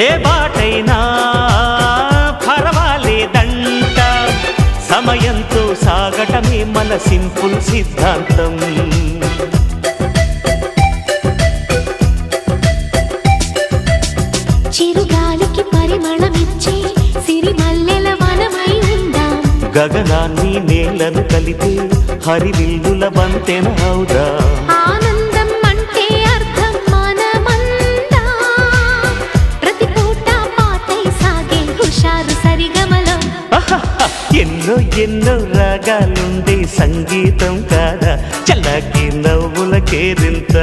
ఏ బాటైనా పర్వాలేదంట, సమయంతో సాగటమే మన సింపుల్ సిద్ధాంతం. చిరుగాలికి పరిమళమిచ్చే సిరిమల్లెల వనమై ఉందాం, గగనాన్ని నేలను కలిపే హరివిల్లుల బంతెన అవుదాం. ఆనందం అంటే అర్థం మనమందా, ప్రతి పూట పాటై సాగే హుషారు సరిగమలో. ఎన్నో ఎన్నో రాగాలుండే సంగీతం కాదా, చల్లకి నవ్వుల కేరింత.